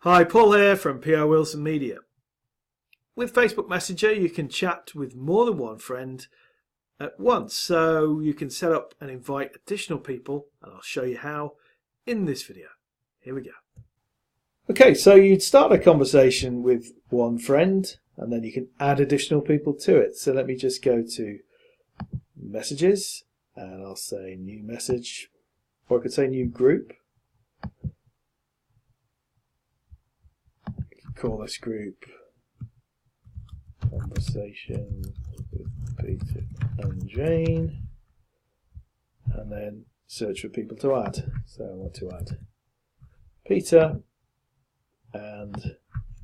Hi, Paul here from PR Wilson Media. With Facebook Messenger, you can chat with more than one friend at once. So you can set up and invite additional people, and I'll show you how in this video. Here we go. Okay, so you'd start a conversation with one friend, and then you can add additional people to it. So let me just go to Messages, and I'll say New Message, or I could say New Group. Call this group Conversation with Peter and Jane, and then search for people to add. So I want to add Peter and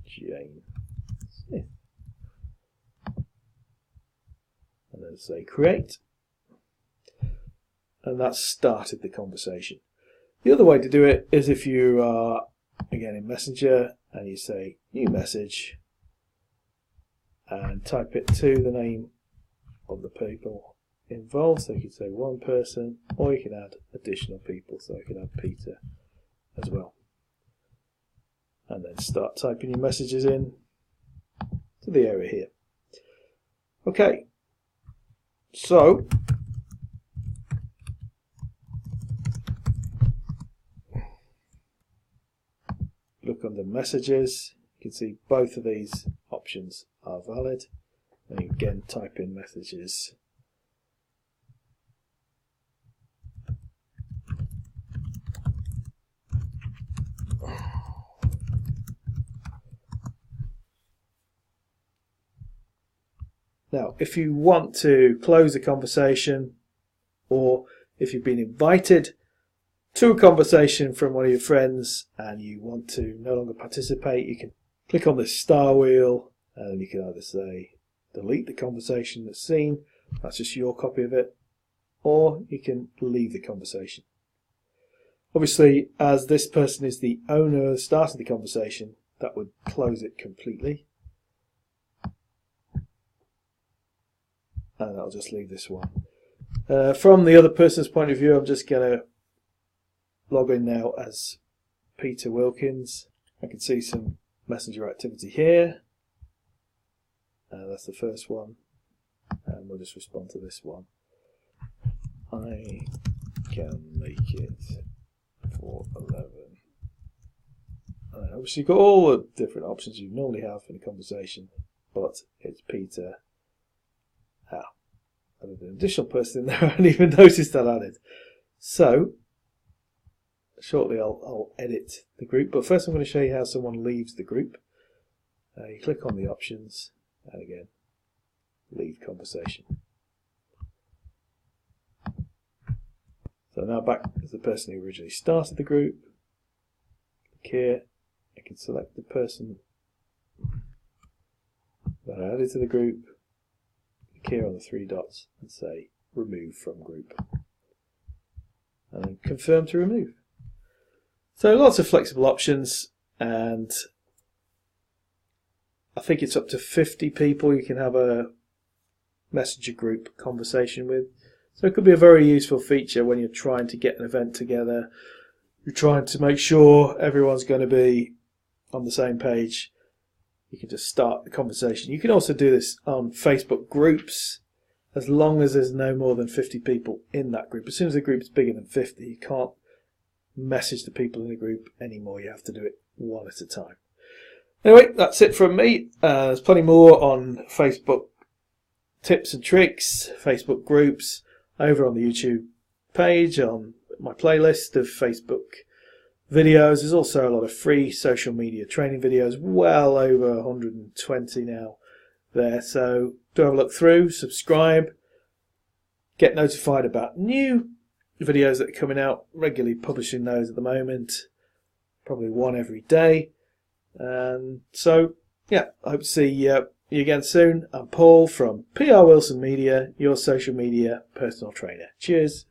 Jane Smith, and then say create, and that's started the conversation. The other way to do it is if you are again in Messenger and you say new message and type it to the name of the people involved. So you can say one person, or you can add additional people. So I can add Peter as well. And then start typing your messages in to the area here. Okay, so look under messages, you can see both of these options are valid, and you again type in messages. Now, if you want to close the conversation, or if you've been invited to a conversation from one of your friends and you want to no longer participate, you can click on this star wheel and you can either say delete the conversation that's seen, that's just your copy of it, or you can leave the conversation. Obviously, as this person is the owner that started the conversation, that would close it completely, and I'll just leave this one. From the other person's point of view, I'm just going to log in now as Peter Wilkins. I can see some messenger activity here. That's the first one, and we'll just respond to this one. I can make it for 11. Obviously, you've got all the different options you normally have in a conversation, but it's Peter. Added an additional person in there. I hadn't even noticed that added. So shortly I'll edit the group, but first I'm going to show you how someone leaves the group. You click on the options and again leave conversation. So now back as the person who originally started the group. Click here, I can select the person that I added to the group, click here on the three dots and say remove from group, and then confirm to remove. So lots of flexible options, and I think it's up to 50 people you can have a messenger group conversation with. So it could be a very useful feature when you're trying to get an event together. You're trying to make sure everyone's going to be on the same page. You can just start the conversation. You can also do this on Facebook groups, as long as there's no more than 50 people in that group. As soon as the group's bigger than 50, you can't message the people in the group anymore. You have to do it one at a time. Anyway, that's it from me. There's plenty more on Facebook tips and tricks, Facebook groups, over on the YouTube page, on my playlist of Facebook videos. There's also a lot of free social media training videos, well over 120 now there. So do have a look through, subscribe, get notified about new videos that are coming out, regularly publishing those at the moment, probably one every day. And so yeah, I hope to see you again soon. I'm Paul from PR Wilson Media, your social media personal trainer. Cheers.